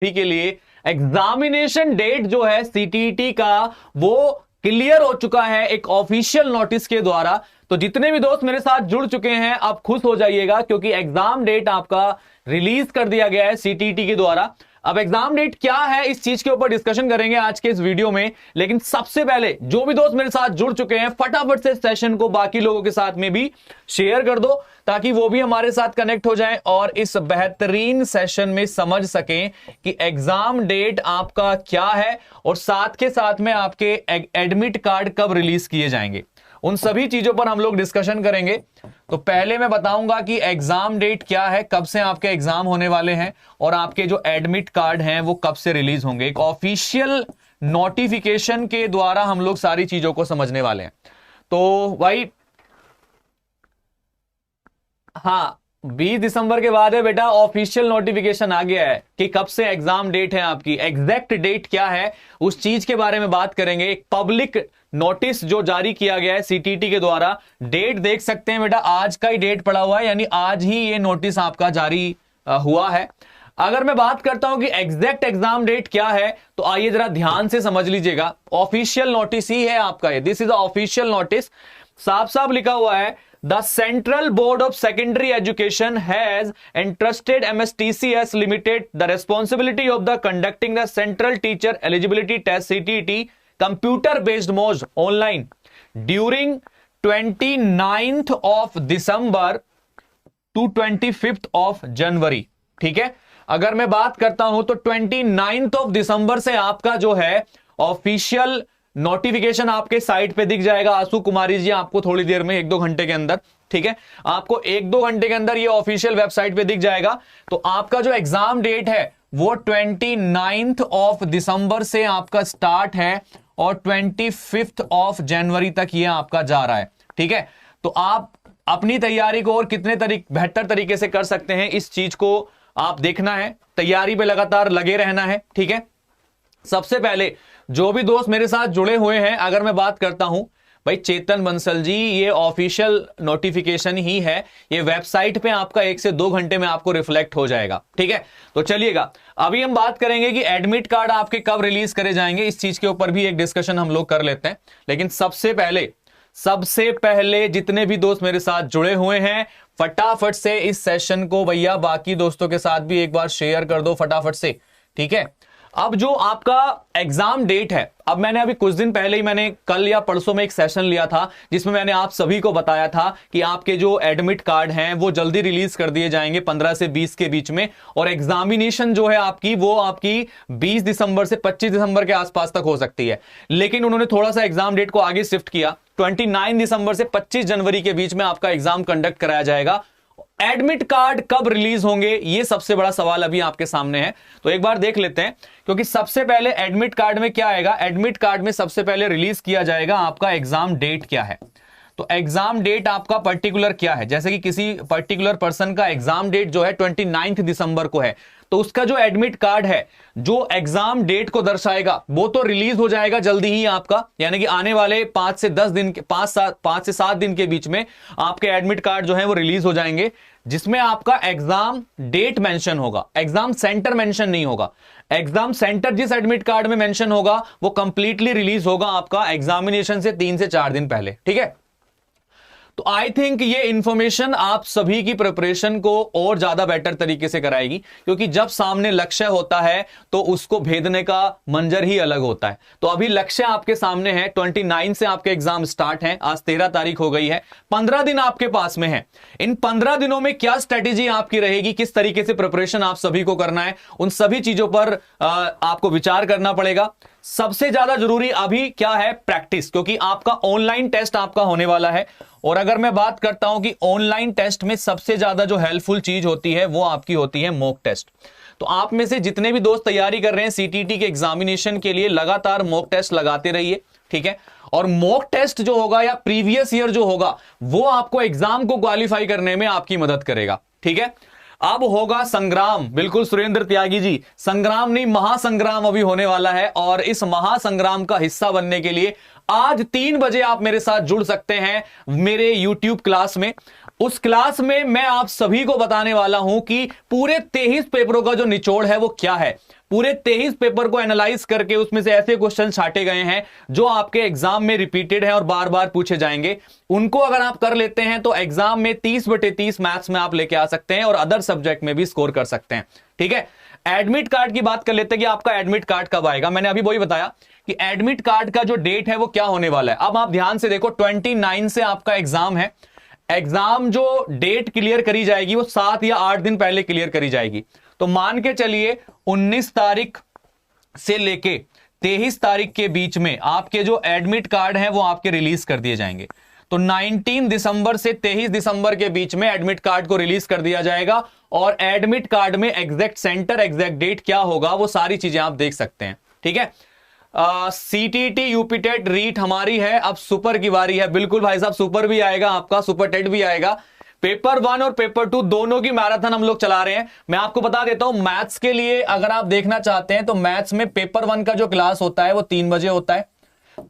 के लिए examination date जो है सीटीईटी का वो क्लियर हो चुका है एक ऑफिशियल नोटिस के द्वारा। तो जितने भी दोस्त मेरे साथ जुड़ चुके हैं आप खुश हो जाइएगा, क्योंकि एग्जाम डेट आपका रिलीज कर दिया गया है सीटीईटी के द्वारा। अब एग्जाम डेट क्या है इस चीज के ऊपर डिस्कशन करेंगे आज के इस वीडियो में, लेकिन सबसे पहले जो भी दोस्त मेरे साथ जुड़ चुके हैं फटाफट से सेशन को बाकी लोगों के साथ में भी शेयर कर दो, ताकि वो भी हमारे साथ कनेक्ट हो जाएं और इस बेहतरीन सेशन में समझ सकें कि एग्जाम डेट आपका क्या है और साथ के साथ में आपके एडमिट कार्ड कब रिलीज किए जाएंगे। उन सभी चीजों पर हम लोग डिस्कशन करेंगे। तो पहले मैं बताऊंगा कि एग्जाम डेट क्या है, कब से आपके एग्जाम होने वाले हैं और आपके जो एडमिट कार्ड हैं वो कब से रिलीज होंगे। एक ऑफिशियल नोटिफिकेशन के द्वारा हम लोग सारी चीजों को समझने वाले हैं। तो भाई हाँ, 20 दिसंबर के बाद है बेटा ऑफिशियल नोटिफिकेशन आ गया है कि कब से एग्जाम डेट है आपकी। एग्जैक्ट डेट क्या है उस चीज के बारे में बात करेंगे। एक पब्लिक नोटिस जो जारी किया गया है सीटीईटी के द्वारा, डेट देख सकते हैं बेटा, आज का ही डेट पड़ा हुआ है, यानी आज ही ये नोटिस आपका जारी हुआ है। अगर मैं बात करता हूं कि एग्जैक्ट एग्जाम डेट क्या है, तो आइए जरा ध्यान से समझ लीजिएगा। ऑफिशियल नोटिस ही है आपका ये, this is a official notice. साफ साफ लिखा हुआ है, The Central Board of Secondary Education has entrusted MSTCS Limited the responsibility of the conducting the Central Teacher Eligibility Test CTET computer-based mode online during 29th of December to 25th of January। ठीक है, अगर मैं बात करता हूं तो 29th of December से आपका जो है ऑफिशियल नोटिफिकेशन आपके साइट पे दिख जाएगा। आंसू कुमारी जी आपको थोड़ी देर में 1-2 घंटे के अंदर, ठीक है, आपको 1-2 घंटे के अंदर ये ऑफिशियल वेबसाइट पे दिख जाएगा। तो आपका जो एग्जाम डेट है वो 29th ऑफ दिसंबर से आपका स्टार्ट है और 25th ऑफ जनवरी तक ये आपका जा रहा है। ठीक है, तो आप अपनी तैयारी को और कितने बेहतर तरीके से कर सकते हैं इस चीज को आप देखना है, तैयारी पे लगातार लगे रहना है। ठीक है, सबसे पहले जो भी दोस्त मेरे साथ जुड़े हुए हैं, अगर मैं बात करता हूं भाई चेतन बंसल जी, ये ऑफिशियल नोटिफिकेशन ही है, ये वेबसाइट पे आपका 1 से 2 घंटे में आपको रिफ्लेक्ट हो जाएगा। ठीक है, तो चलिएगा अभी हम बात करेंगे कि एडमिट कार्ड आपके कब रिलीज करे जाएंगे, इस चीज के ऊपर भी एक डिस्कशन हम लोग कर लेते हैं। लेकिन सबसे पहले जितने भी दोस्त मेरे साथ जुड़े हुए हैं फटाफट से इस सेशन को भैया बाकी दोस्तों के साथ भी एक बार शेयर कर दो फटाफट से। ठीक है, अब जो आपका एग्जाम डेट है, अब मैंने अभी कुछ दिन पहले ही मैंने कल या परसों में एक सेशन लिया था जिसमें मैंने आप सभी को बताया था कि आपके जो एडमिट कार्ड हैं वो जल्दी रिलीज कर दिए जाएंगे 15 से 20 के बीच में, और एग्जामिनेशन जो है आपकी वो आपकी 20 दिसंबर से 25 दिसंबर के आसपास तक हो सकती है। लेकिन उन्होंने थोड़ा सा एग्जाम डेट को आगे शिफ्ट किया, 29 दिसंबर से 25 जनवरी के बीच में आपका एग्जाम कंडक्ट कराया जाएगा। एडमिट कार्ड कब रिलीज होंगे ये सबसे बड़ा सवाल अभी आपके सामने है, तो एक बार देख लेते हैं। क्योंकि सबसे पहले एडमिट कार्ड में क्या आएगा, एडमिट कार्ड में सबसे पहले रिलीज किया जाएगा आपका एग्जाम डेट क्या है। तो एग्जाम डेट आपका पर्टिकुलर क्या है, जैसे कि किसी पर्टिकुलर पर्सन का एग्जाम डेट जो है 29 दिसंबर को है, तो उसका जो एडमिट कार्ड है जो एग्जाम डेट को दर्शाएगा वो तो रिलीज हो जाएगा जल्दी ही आपका, यानी कि आने वाले 5 से 7 दिन के बीच में आपके एडमिट कार्ड जो है वो रिलीज हो जाएंगे, जिसमें आपका एग्जाम डेट मेंशन होगा, एग्जाम सेंटर मेंशन नहीं होगा। एग्जाम सेंटर जिस एडमिट कार्ड में मेंशन होगा वो कंप्लीटली रिलीज होगा आपका एग्जामिनेशन से 3 से 4 दिन पहले। ठीक है, तो आई थिंक ये इंफॉर्मेशन आप सभी की प्रिपरेशन को और ज्यादा बेटर तरीके से कराएगी, क्योंकि जब सामने लक्ष्य होता है तो उसको भेदने का मंजर ही अलग होता है। तो अभी लक्ष्य आपके सामने है, 29 से आपके एग्जाम स्टार्ट हैं, आज 13 तारीख हो गई है, 15 दिन आपके पास में है। इन 15 दिनों में क्या स्ट्रेटेजी आपकी रहेगी, किस तरीके से प्रिपरेशन आप सभी को करना है, उन सभी चीजों पर आपको विचार करना पड़ेगा। सबसे ज्यादा जरूरी अभी क्या है, प्रैक्टिस, क्योंकि आपका ऑनलाइन टेस्ट आपका होने वाला है। और अगर मैं बात करता हूं कि ऑनलाइन टेस्ट में सबसे ज्यादा जो हेल्पफुल चीज होती है वो आपकी होती है मॉक टेस्ट। तो आप में से जितने भी दोस्त तैयारी कर रहे हैं सीटीटी के एग्जामिनेशन के लिए, लगातार मॉक टेस्ट लगाते रहिए। ठीक है, और मॉक टेस्ट जो होगा या प्रीवियस ईयर जो होगा वो आपको एग्जाम को क्वालिफाई करने में आपकी मदद करेगा। ठीक है, अब होगा संग्राम, बिल्कुल सुरेंद्र त्यागी जी, संग्राम नहीं महासंग्राम अभी होने वाला है, और इस महासंग्राम का हिस्सा बनने के लिए आज 3 बजे आप मेरे साथ जुड़ सकते हैं मेरे YouTube क्लास में। उस क्लास में मैं आप सभी को बताने वाला हूं कि पूरे 23 पेपरों का जो निचोड़ है वो क्या है। पूरे 23 पेपर को एनालाइज करके उसमें से ऐसे क्वेश्चन छाटे गए हैं जो आपके एग्जाम में रिपीटेड है और बार बार पूछे जाएंगे। उनको अगर आप कर लेते हैं तो एग्जाम में 30/30 मैथ्स में आप लेके आ सकते हैं और अदर सब्जेक्ट में भी स्कोर कर सकते हैं। ठीक है, एडमिट कार्ड की बात कर लेते हैं कि आपका एडमिट कार्ड कब आएगा। मैंने अभी वही बताया कि एडमिट कार्ड का जो डेट है वो क्या होने वाला है। अब आप ध्यान से देखो, 29 से आपका एग्जाम है। एग्जाम जो डेट क्लियर करी जाएगी वो 7 या 8 दिन पहले क्लियर करी जाएगी। तो मान के चलिए 19 तारीख से लेके 23 तारीख के बीच में आपके जो एडमिट कार्ड हैं वो आपके रिलीज कर दिए जाएंगे। तो 19 दिसंबर से 23 दिसंबर के बीच में एडमिट कार्ड को रिलीज कर दिया जाएगा और एडमिट कार्ड में एग्जैक्ट सेंटर, एग्जैक्ट डेट क्या होगा वो सारी चीजें आप देख सकते हैं। ठीक है, सीटीटी, यूपीटेट, रीट हमारी है, अब सुपर की बारी है। बिल्कुल भाई साहब, सुपर भी आएगा आपका, सुपर टेट भी आएगा। पेपर 1 और पेपर 2 दोनों की मैराथन हम लोग चला रहे हैं। मैं आपको बता देता हूं, मैथ्स के लिए अगर आप देखना चाहते हैं तो मैथ्स में पेपर 1 का जो क्लास होता है वो 3 बजे होता है।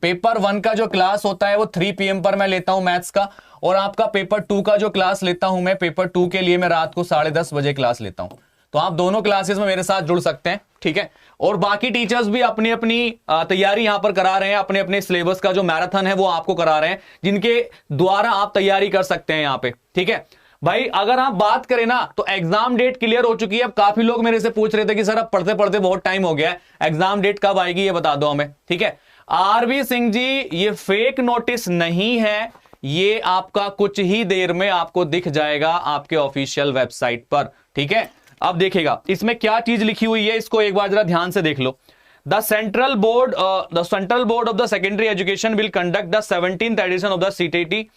पेपर 1 का जो क्लास होता है वो 3 PM पर मैं लेता हूं मैथ्स का, और आपका पेपर 2 का जो क्लास लेता हूं मैं, पेपर 2 के लिए मैं रात को 10:30 बजे क्लास लेता हूं। तो आप दोनों क्लासेस में मेरे साथ जुड़ सकते हैं। ठीक है, और बाकी टीचर्स भी अपनी अपनी तैयारी यहां पर करा रहे हैं, अपने अपने सिलेबस का जो मैराथन है वो आपको करा रहे हैं, जिनके द्वारा आप तैयारी कर सकते हैं यहां पे। ठीक है भाई, अगर आप बात करें ना तो एग्जाम डेट क्लियर हो चुकी है। अब काफी लोग मेरे से पूछ रहे थे कि सर अब पढ़ते पढ़ते बहुत टाइम हो गया है, एग्जाम डेट कब आएगी ये बता दो हमें। ठीक है, आरवी सिंह जी, ये फेक नोटिस नहीं है, ये आपका कुछ ही देर में आपको दिख जाएगा आपके ऑफिशियल वेबसाइट पर। ठीक है, अब देखिएगा इसमें क्या चीज लिखी हुई है, इसको एक बार जरा ध्यान से देख लो। The central board of the secondary education will conduct the 17th edition of the CTET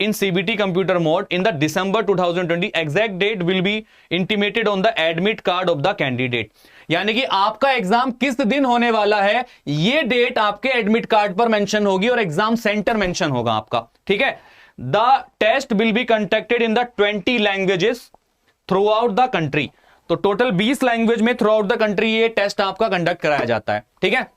in CBT computer mode in the December 2020. Exact date will be intimated on the admit card of the candidate. यानी कि आपका exam किस दिन होने वाला है ये date आपके एडमिट कार्ड पर मेंशन होगी और एग्जाम सेंटर मेंशन होगा आपका। ठीक है, the test will be conducted in the 20 languages throughout the country. तो टोटल 20 लैंग्वेज में थ्रू आउट द कंट्री ये टेस्ट आपका कंडक्ट कराया जाता है। ठीक है,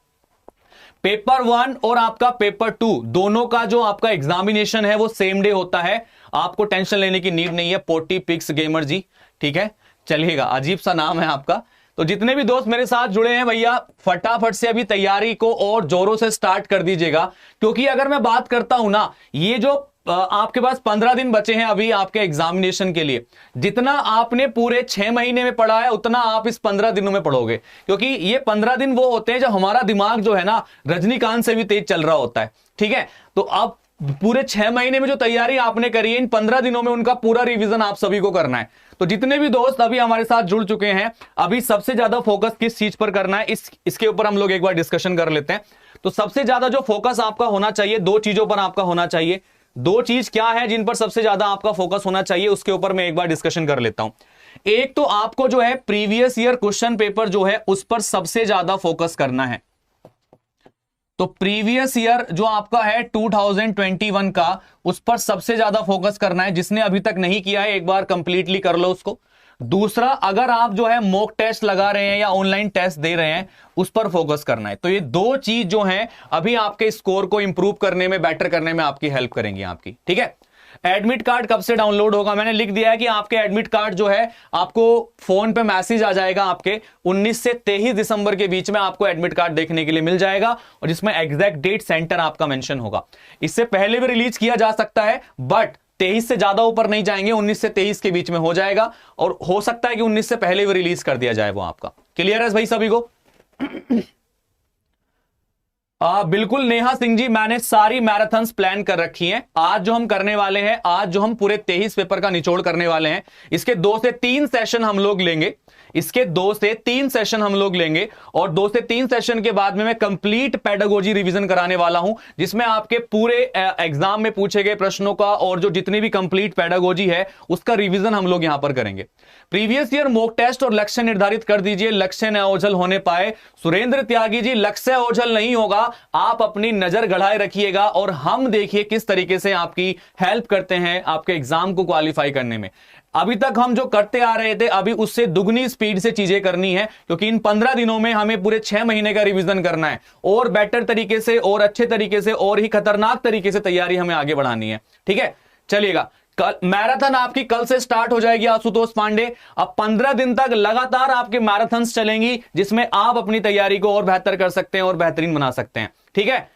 पेपर 1 और आपका पेपर 2 दोनों का जो आपका एग्जामिनेशन है वो सेम डे होता है। आपको टेंशन लेने की नीड नहीं है, पोटी पिक्स गेमर जी। ठीक है, चलिएगा, अजीब सा नाम है आपका। तो जितने भी दोस्त मेरे साथ जुड़े हैं भैया, फटाफट से अभी तैयारी को और जोरों से स्टार्ट कर दीजिएगा, क्योंकि अगर मैं बात करता हूं ना, ये जो आपके पास 15 दिन बचे हैं अभी आपके एग्जामिनेशन के लिए, जितना आपने पूरे 6 महीने में पढ़ा है उतना आप इस 15 दिनों में पढ़ोगे, क्योंकि ये 15 दिन वो होते हैं जब हमारा दिमाग जो है ना रजनीकांत से भी तेज चल रहा होता है। ठीक है, तो अब पूरे 6 महीने में जो तैयारी आपने करी है, इन 15 दिनों में उनका पूरा रिवीजन आप सभी को करना है। तो जितने भी दोस्त अभी हमारे साथ जुड़ चुके हैं, अभी सबसे ज्यादा फोकस किस चीज पर करना है इसके ऊपर हम लोग एक बार डिस्कशन कर लेते हैं। तो सबसे ज्यादा जो फोकस आपका होना चाहिए, 2 चीजों पर आपका होना चाहिए। 2 चीज क्या है जिन पर सबसे ज्यादा आपका फोकस होना चाहिए, उसके ऊपर मैं एक बार डिस्कशन कर लेता हूं। एक तो आपको जो है प्रीवियस ईयर क्वेश्चन पेपर जो है उस पर सबसे ज्यादा फोकस करना है। तो प्रीवियस ईयर जो आपका है 2021 का, उस पर सबसे ज्यादा फोकस करना है। जिसने अभी तक नहीं किया है एक बार कंप्लीटली कर लो उसको। दूसरा, अगर आप जो है मॉक टेस्ट लगा रहे हैं या ऑनलाइन टेस्ट दे रहे हैं, उस पर फोकस करना है। तो ये 2 चीज जो हैं अभी आपके स्कोर को इंप्रूव करने में, बेटर करने में आपकी हेल्प करेंगी आपकी। ठीक है, एडमिट कार्ड कब से डाउनलोड होगा, मैंने लिख दिया है कि आपके एडमिट कार्ड जो है आपको फोन पे मैसेज आ जाएगा आपके 19 से 23 दिसंबर के बीच में आपको एडमिट कार्ड देखने के लिए मिल जाएगा, और जिसमें एग्जैक्ट डेट सेंटर आपका मेंशन होगा। इससे पहले भी रिलीज किया जा सकता है, बट 23 से ज्यादा ऊपर नहीं जाएंगे, 19 से 23 के बीच में हो जाएगा, और हो सकता है कि 19 से पहले भी रिलीज कर दिया जाए वो आपका। क्लियर है भाई सभी को? बिल्कुल नेहा सिंह जी, मैंने सारी मैराथन्स प्लान कर रखी हैं। आज जो हम करने वाले हैं, आज जो हम पूरे 23 पेपर का निचोड़ करने वाले हैं, इसके 2 से 3 सेशन हम लोग लेंगे। इसके 2 से 3 सेशन हम लोग लेंगे, और 2 से 3 सेशन के बाद में मैं कंप्लीट पेडागोजी रिवीजन कराने वाला हूं, जिसमें आपके पूरे एग्जाम में पूछे गए प्रश्नों का और जो जितनी भी कंप्लीट पेडागोजी है उसका रिवीजन हम लोग यहां पर करेंगे। प्रीवियस ईयर मॉक टेस्ट और लक्ष्य निर्धारित कर दीजिए, लक्ष्य न ओझल होने पाए। सुरेंद्र त्यागी जी, लक्ष्य ओझल नहीं होगा, आप अपनी नजर गढ़ाए रखिएगा और हम देखिए किस तरीके से आपकी हेल्प करते हैं आपके एग्जाम को क्वालिफाई करने में। अभी तक हम जो करते आ रहे थे, अभी उससे दुगनी स्पीड से चीजें करनी है, क्योंकि इन 15 दिनों में हमें पूरे 6 महीने का रिवीजन करना है, और बेटर तरीके से और अच्छे तरीके से और ही खतरनाक तरीके से तैयारी हमें आगे बढ़ानी है। ठीक है, चलिएगा, कल मैराथन आपकी कल से स्टार्ट हो जाएगी आशुतोष पांडे। अब 15 दिन तक लगातार आपकी मैराथन्स चलेंगी, जिसमें आप अपनी तैयारी को और बेहतर कर सकते हैं और बेहतरीन बना सकते हैं। ठीक है,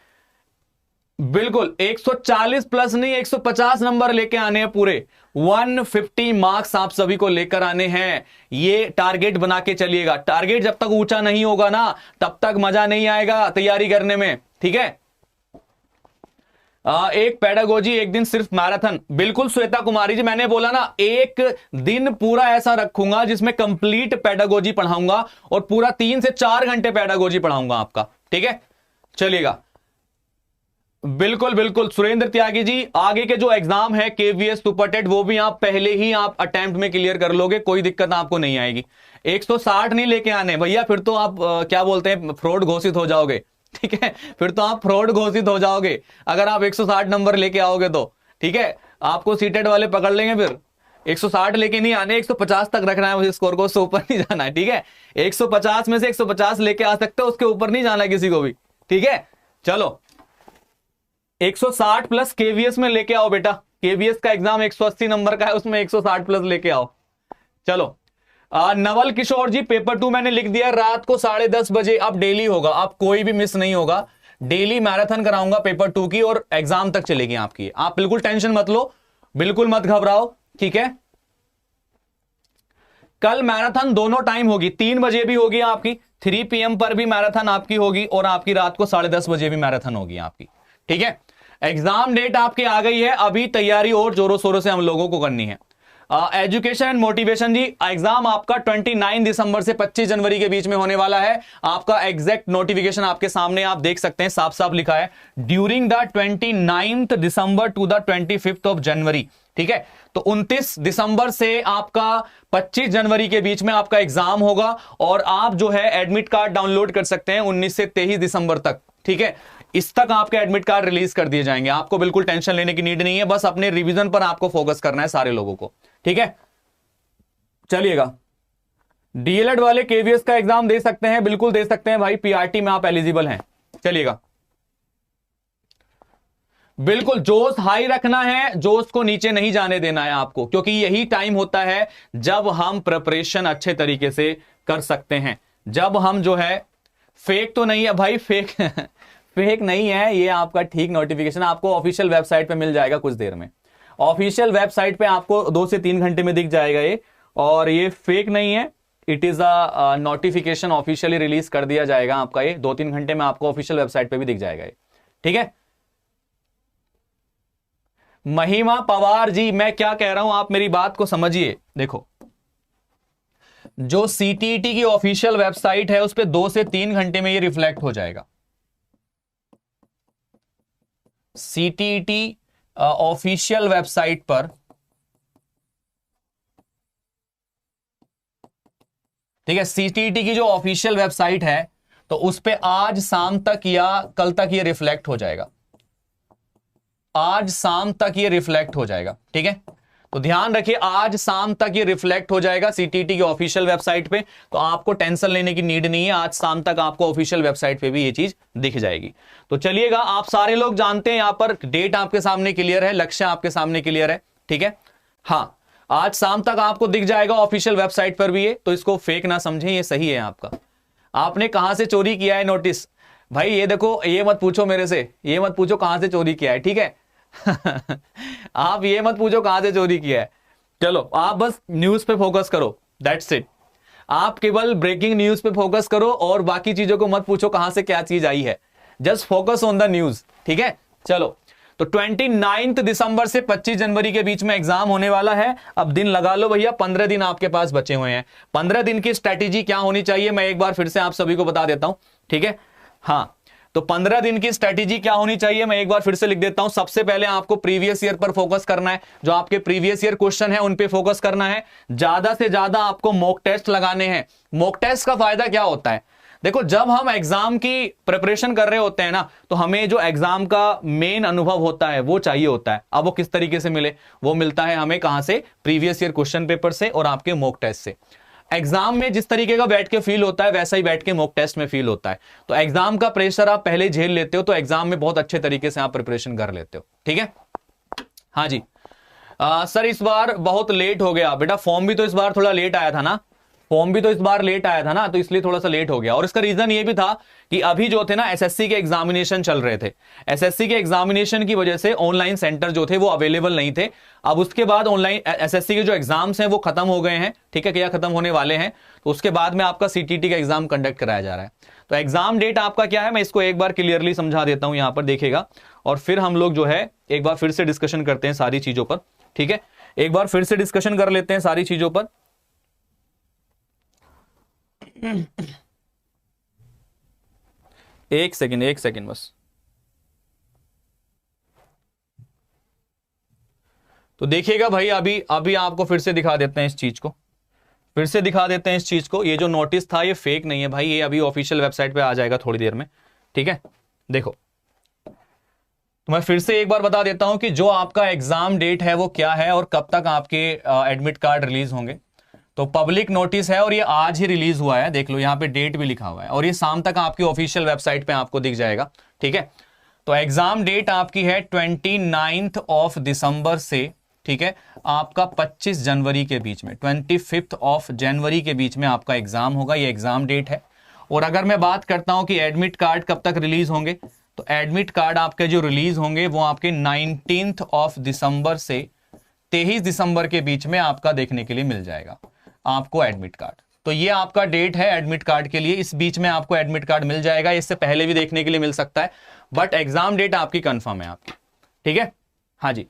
बिल्कुल 140 प्लस नहीं 150 नंबर लेके आने हैं पूरे। 150 मार्क्स आप सभी को लेकर आने हैं। ये टारगेट बना के चलिएगा। टारगेट जब तक ऊंचा नहीं होगा ना, तब तक मजा नहीं आएगा तैयारी करने में। ठीक है, एक पेडागोजी, एक दिन सिर्फ मैराथन। बिल्कुल श्वेता कुमारी जी, मैंने बोला ना एक दिन पूरा ऐसा रखूंगा जिसमें कंप्लीट पेडागोजी पढ़ाऊंगा और पूरा 3 से 4 घंटे पेडागोजी पढ़ाऊंगा आपका। ठीक है, चलिएगा। बिल्कुल बिल्कुल सुरेंद्र त्यागी जी, आगे के जो एग्जाम है केवीएस सुपरटेट, वो भी आप पहले ही आप अटेम्प्ट में क्लियर कर लोगे, कोई दिक्कत आपको नहीं आएगी। 160 नहीं लेके आने भैया, फिर तो आप क्या बोलते हैं, फ्रॉड घोषित हो जाओगे। ठीक है, फिर तो आप फ्रॉड घोषित हो जाओगे अगर आप 160 नंबर लेके आओगे तो। ठीक है, आपको सीटेड वाले पकड़ लेंगे फिर। 160 लेके नहीं आने, 150 तक रखना है मुझे स्कोर को, उससे ऊपर नहीं जाना है। ठीक है, 150 में से 150 लेके आ सकते हो, उसके ऊपर नहीं जाना किसी को भी। ठीक है, चलो 160 प्लस केवीएस में लेके आओ बेटा। केवीएस का एग्जाम 180 नंबर का है, उसमें 160 प्लस लेके आओ। चलो नवल किशोर जी, पेपर 2 मैंने लिख दिया रात को 10:30 बजे। अब डेली होगा, अब कोई भी मिस नहीं होगा। डेली मैराथन कराऊंगा पेपर 2 की और एग्जाम तक चलेगी आपकी। आप बिल्कुल टेंशन मत लो, बिल्कुल मत घबराओ। ठीक है, कल मैराथन दोनों टाइम होगी, 3 बजे भी होगी आपकी, 3 PM पर भी मैराथन आपकी होगी और आपकी रात को 10:30 बजे भी मैराथन होगी आपकी। ठीक है, एग्जाम डेट आपकी आ गई है, अभी तैयारी और जोरों शोरों से हम लोगों को करनी है। Education and motivation ji, exam आपका 29 दिसंबर से 25 जनवरी के बीच में होने वाला है। आपका एग्जैक्ट नोटिफिकेशन आपके सामने आप देख सकते हैं, साफ साफ लिखा है during the 29 December to the 25 of January. ठीक है, तो 29 दिसंबर से आपका 25 जनवरी के बीच में आपका एग्जाम होगा और आप जो है एडमिट कार्ड डाउनलोड कर सकते हैं 19 से 23 दिसंबर तक। ठीक है, इस तक आपके एडमिट कार्ड रिलीज कर दिए जाएंगे। आपको बिल्कुल टेंशन लेने की नीड नहीं है, बस अपने रिवीजन पर आपको फोकस करना है सारे लोगों को। ठीक है, चलिएगा। डीएलएड वाले केवीएस का एग्जाम दे सकते हैं, बिल्कुल दे सकते हैं भाई, पीआरटी में आप एलिजिबल हैं। चलिएगा, बिल्कुल जोश हाई रखना है, जोश को नीचे नहीं जाने देना है आपको, क्योंकि यही टाइम होता है जब हम प्रिपरेशन अच्छे तरीके से कर सकते हैं। जब हम जो है, फेक तो नहीं है भाई, फेक फेक नहीं है ये, आपका ठीक नोटिफिकेशन आपको ऑफिशियल वेबसाइट पे मिल जाएगा कुछ देर में। ऑफिशियल वेबसाइट पे आपको 2 से 3 घंटे में दिख जाएगा ये, और ये फेक नहीं है। It is a notification, officially release कर दिया जाएगा आपका, ये 2-3 घंटे में आपको ऑफिशियल वेबसाइट पे भी दिख जाएगा ये। ठीक है, महिमा पवार जी, मैं क्या कह रहा हूं आप मेरी बात को समझिए। देखो, जो सीटीईटी की ऑफिशियल वेबसाइट है उस पे 2 से 3 घंटे में ये रिफ्लेक्ट हो जाएगा। सीटीईटी ऑफिशियल वेबसाइट पर, ठीक है, सीटीईटी की जो ऑफिशियल वेबसाइट है तो उस पे आज शाम तक या कल तक ये रिफ्लेक्ट हो जाएगा। आज शाम तक ये रिफ्लेक्ट हो जाएगा। ठीक है, तो ध्यान रखिए, आज शाम तक ये रिफ्लेक्ट हो जाएगा सीटीईटी की ऑफिशियल वेबसाइट पे, तो आपको टेंशन लेने की नीड नहीं है। आज शाम तक आपको ऑफिशियल वेबसाइट पे भी ये चीज दिख जाएगी। तो चलिएगा, आप सारे लोग जानते हैं, यहां पर डेट आपके सामने क्लियर है, लक्ष्य आपके सामने क्लियर है। ठीक है, हाँ, आज शाम तक आपको दिख जाएगा ऑफिशियल वेबसाइट पर भी ये, तो इसको फेक ना समझें, ये सही है आपका। आपने कहां से चोरी किया है नोटिस, भाई ये देखो, ये मत पूछो मेरे से, ये मत पूछो कहां से चोरी किया है। ठीक है आप ये मत पूछो कहां से चोरी किया है। चलो, आप बस न्यूज पे फोकस करो, दैट्स इट। आप केवल ब्रेकिंग न्यूज पे फोकस करो और बाकी चीजों को मत पूछो कहां से क्या चीज आई है, just focus on the news. ठीक है, चलो, तो 29 दिसंबर से 25 जनवरी के बीच में एग्जाम होने वाला है। अब दिन लगा लो भैया, 15 दिन आपके पास बचे हुए हैं। 15 दिन की स्ट्रैटेजी क्या होनी चाहिए, मैं एक बार फिर से आप सभी को बता देता हूं। ठीक है, हाँ, तो 15 दिन की स्ट्रैटेजी क्या होनी चाहिए, मैं एक बार फिर से लिख देता हूं। सबसे पहले आपको प्रीवियस ईयर पर फोकस करना है, जो आपके प्रीवियस ईयर क्वेश्चन है उन पे फोकस करना है। ज्यादा से ज्यादा आपको मॉक टेस्ट लगाने हैं। मॉक टेस्ट का फायदा क्या होता है, देखो, जब हम एग्जाम की प्रिपरेशन कर रहे होते हैं ना, तो हमें जो एग्जाम का मेन अनुभव होता है वो चाहिए होता है। अब वो किस तरीके से मिले, वो मिलता है हमें कहां से, प्रीवियस ईयर क्वेश्चन पेपर से और आपके मॉक टेस्ट से। एग्जाम में जिस तरीके का बैठ के फील होता है वैसा ही बैठ के मॉक टेस्ट में फील होता है। तो एग्जाम का प्रेशर आप पहले झेल लेते हो, तो एग्जाम में बहुत अच्छे तरीके से आप प्रिपरेशन कर लेते हो। ठीक है, हाँ जी, सर इस बार बहुत लेट हो गया बेटा, फॉर्म भी तो इस बार थोड़ा लेट आया था ना, फॉर्म भी तो इस बार लेट आया था ना, तो इसलिए थोड़ा सा लेट हो गया। और इसका रीजन ये भी था कि अभी जो थे ना एसएससी के एग्जामिनेशन चल रहे थे, एसएससी के एग्जामिनेशन की वजह से ऑनलाइन सेंटर जो थे वो अवेलेबल नहीं थे। अब उसके बाद ऑनलाइन एसएससी के जो एग्जाम्स हैं वो खत्म हो गए हैं, ठीक है, क्या खत्म होने वाले हैं, तो उसके बाद में आपका सीटीटी का एग्जाम कंडक्ट कराया जा रहा है। तो एग्जाम डेट आपका क्या है, मैं इसको एक बार क्लियरली समझा देता हूं, यहां पर देखिएगा, और फिर हम लोग जो है एक बार फिर से डिस्कशन करते हैं सारी चीजों पर, ठीक है, एक बार फिर से डिस्कशन कर लेते हैं सारी चीजों पर। एक सेकंड, एक सेकंड बस। तो देखिएगा भाई, अभी अभी आपको फिर से दिखा देते हैं इस चीज को, फिर से दिखा देते हैं इस चीज को। ये जो नोटिस था ये फेक नहीं है भाई, ये अभी ऑफिशियल वेबसाइट पे आ जाएगा थोड़ी देर में, ठीक है। देखो, तो मैं फिर से एक बार बता देता हूं कि जो आपका एग्जाम डेट है वो क्या है और कब तक आपके एडमिट कार्ड रिलीज होंगे। तो पब्लिक नोटिस है और ये आज ही रिलीज हुआ है, देख लो यहाँ पे डेट भी लिखा हुआ है, और ये शाम तक आपकी ऑफिशियल वेबसाइट पे आपको दिख जाएगा, ठीक है। तो एग्जाम डेट आपकी है 29 ऑफ दिसंबर से, ठीक है, आपका 25 जनवरी के बीच में, 25 ऑफ जनवरी के बीच में आपका एग्जाम होगा, ये एग्जाम डेट है। और अगर मैं बात करता हूं कि एडमिट कार्ड कब तक रिलीज होंगे, तो एडमिट कार्ड आपके जो रिलीज होंगे वो आपके 19 ऑफ दिसंबर से 23 दिसंबर के बीच में आपका देखने के लिए मिल जाएगा आपको एडमिट कार्ड। तो ये आपका डेट है एडमिट कार्ड के लिए, इस बीच में आपको एडमिट कार्ड मिल जाएगा, इससे पहले भी देखने के लिए मिल सकता है, बट एग्जाम डेट आपकी कंफर्म है आपकी, ठीक है। हाँ जी,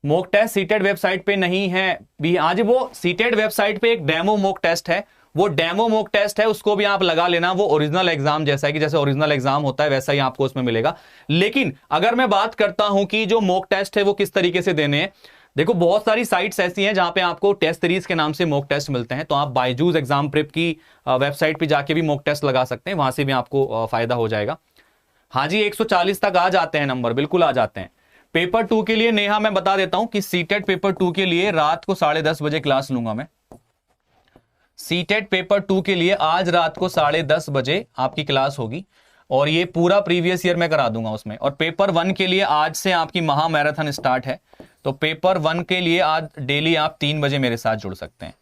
मॉक टेस्ट सीटेड वेबसाइट पे नहीं है भी, आज वो सीटेड वेबसाइट पे एक डेमो मॉक टेस्ट है, वो डेमो मॉक टेस्ट है, उसको भी आप लगा लेना, वो ओरिजिनल एग्जाम जैसा है कि जैसे ओरिजिनल एग्जाम होता है वैसा ही आपको उसमें मिलेगा। लेकिन अगर मैं बात करता हूं कि जो मॉक टेस्ट है वो किस तरीके से देने हैं, देखो बहुत सारी साइट्स ऐसी हैं जहां पे आपको टेस्ट सीरीज के नाम से मॉक टेस्ट मिलते हैं, तो आप बायजूस एग्जाम प्रेप की वेबसाइट पे जाके भी मॉक टेस्ट लगा सकते हैं, वहां से भी आपको फायदा हो जाएगा। हाँ जी, 140 तक आ जाते हैं नंबर, बिल्कुल आ जाते हैं। पेपर 2 के लिए नेहा मैं बता देता हूं कि सीटेट पेपर 2 के लिए रात को 10:30 बजे क्लास लूंगा मैं। सीटेट पेपर 2 के लिए आज रात को 10:30 बजे आपकी क्लास होगी, और ये पूरा प्रीवियस ईयर में करा दूंगा उसमें। और पेपर 1 के लिए आज से आपकी महा मैराथन स्टार्ट है, तो पेपर 1 के लिए आज डेली आप 3 बजे मेरे साथ जुड़ सकते हैं।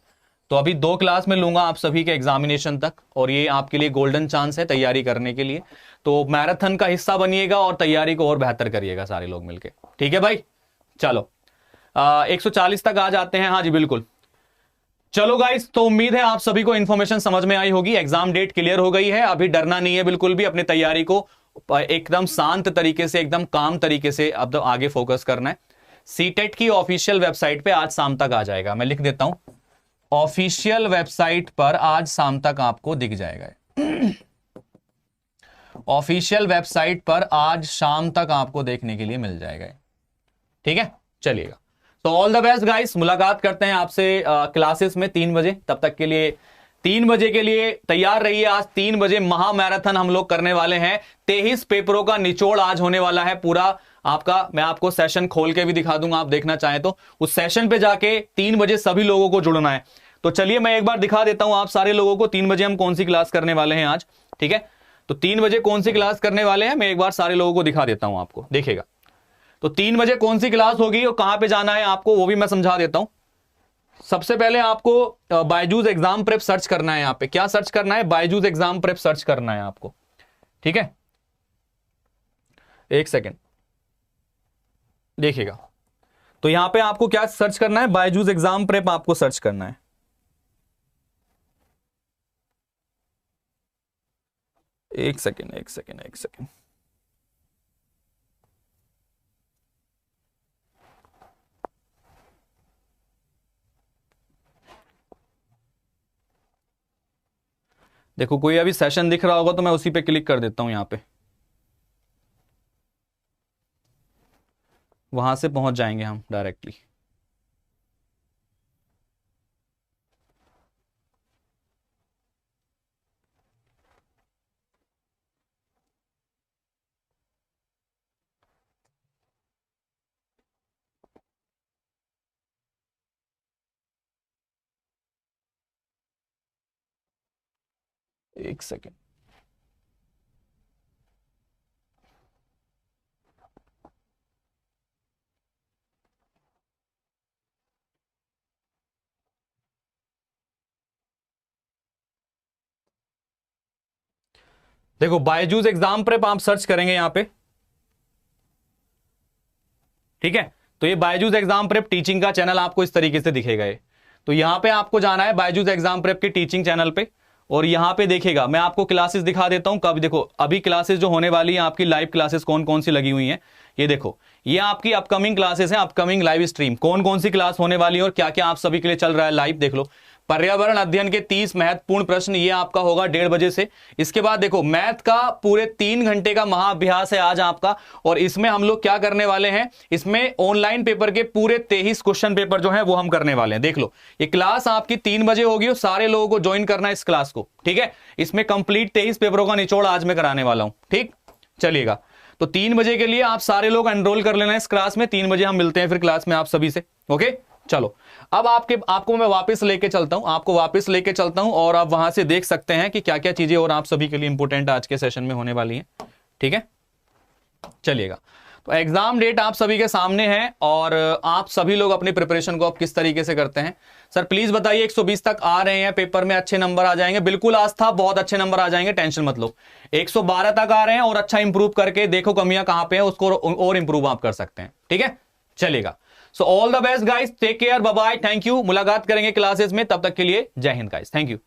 तो अभी 2 क्लास में लूंगा आप सभी के एग्जामिनेशन तक, और ये आपके लिए गोल्डन चांस है तैयारी करने के लिए। तो मैराथन का हिस्सा बनिएगा और तैयारी को और बेहतर करिएगा सारे लोग मिलके, ठीक है भाई। चलो 140 तक आ जाते हैं, हाँ जी बिल्कुल। चलो गाइस, तो उम्मीद है आप सभी को इंफॉर्मेशन समझ में आई होगी, एग्जाम डेट क्लियर हो गई है, अभी डरना नहीं है बिल्कुल भी, अपनी तैयारी को एकदम शांत तरीके से, एकदम काम तरीके से अब तो आगे फोकस करना है। सीटेट की ऑफिशियल वेबसाइट पे आज शाम तक आ जाएगा, मैं लिख देता हूं, ऑफिशियल वेबसाइट पर आज शाम तक आपको दिख जाएगा। ऑफिशियल वेबसाइट पर आज शाम तक आपको देखने के लिए मिल जाएगा, ठीक है। चलिएगा, तो ऑल द बेस्ट गाइस, मुलाकात करते हैं आपसे क्लासेस में 3 बजे, तब तक के लिए 3 बजे के लिए तैयार रहिए। आज 3 बजे महा मैराथन हम लोग करने वाले हैं, 23 पेपरों का निचोड़ आज होने वाला है पूरा आपका। मैं आपको सेशन खोल के भी दिखा दूंगा, आप देखना चाहें तो उस सेशन पे जाके 3 बजे सभी लोगों को जुड़ना है। तो चलिए मैं एक बार दिखा देता हूं आप सारे लोगों को 3 बजे हम कौन सी क्लास करने वाले हैं आज, ठीक है। तो 3 बजे कौन सी क्लास करने वाले हैं, मैं एक बार सारे लोगों को दिखा देता हूं आपको, देखिएगा। तो 3 बजे कौन सी क्लास होगी और कहां पे जाना है आपको वो भी मैं समझा देता हूं। सबसे पहले आपको बायजूस एग्जाम प्रेप सर्च करना है, यहां पे क्या सर्च करना है, बायजूस एग्जाम प्रेप सर्च करना है आपको, ठीक है। एक सेकेंड देखिएगा, तो यहां पे आपको क्या सर्च करना है, बायजूस एग्जाम प्रेप आपको सर्च करना है। एक सेकेंड, एक सेकेंड, एक सेकेंड। देखो कोई अभी सेशन दिख रहा होगा तो मैं उसी पे क्लिक कर देता हूं, यहां पे वहां से पहुंच जाएंगे हम डायरेक्टली। एक सेकेंड, देखो बायजूस एग्जाम प्रेप आप सर्च करेंगे यहां पे, ठीक है। तो ये बायजूस एग्जाम प्रेप टीचिंग का चैनल आपको इस तरीके से दिखेगा ये। तो यहां पे आपको जाना है बायजूस एग्जाम प्रेप के टीचिंग चैनल पे, और यहां पे देखिएगा मैं आपको क्लासेस दिखा देता हूं कब। देखो अभी क्लासेस जो होने वाली है आपकी, लाइव क्लासेस कौन कौन सी लगी हुई हैं, ये देखो ये आपकी अपकमिंग क्लासेस हैं, अपकमिंग लाइव स्ट्रीम कौन कौन सी क्लास होने वाली है और क्या क्या आप सभी के लिए चल रहा है लाइव, देख लो। पर्यावरण अध्ययन के 30 महत्वपूर्ण प्रश्न, ये आपका होगा 1:30 बजे से। इसके बाद देखो मैथ का पूरे 3 घंटे का महाअभ्यास है आज आपका, और इसमें हम लोग क्या करने वाले हैं, इसमें ऑनलाइन पेपर के पूरे 23 क्वेश्चन पेपर जो है वो हम करने वाले हैं। देख लो ये क्लास आपकी 3 बजे होगी और सारे लोगों को ज्वाइन करना है इस क्लास को, ठीक है। इसमें कंप्लीट 23 पेपरों का निचोड़ आज मैं कराने वाला हूं, ठीक चलिएगा। तो 3 बजे के लिए आप सारे लोग एनरोल कर लेना इस क्लास में, 3 बजे हम मिलते हैं फिर क्लास में आप सभी से, ओके। चलो अब आपको मैं वापस लेके चलता हूं, और आप वहां से देख सकते हैं कि क्या क्या चीजें और आप सभी के लिए इंपॉर्टेंट आज के सेशन में होने वाली हैं, ठीक है। चलिएगा, तो एग्जाम डेट आप सभी के सामने है, और आप सभी लोग अपनी प्रिपरेशन को आप किस तरीके से करते हैं। सर प्लीज बताइए 120 तक आ रहे हैं, पेपर में अच्छे नंबर आ जाएंगे। बिल्कुल आस्था, बहुत अच्छे नंबर आ जाएंगे, टेंशन मत लो। 112 तक आ रहे हैं और अच्छा इंप्रूव करके देखो कमियां कहां पे हैं, उसको और इंप्रूव आप कर सकते हैं, ठीक है। चलेगा, so all the best guys, take care, bye bye, thank you. मुलाकात करेंगे क्लासेस में, तब तक के लिए जय हिंद गाइस, थैंक यू।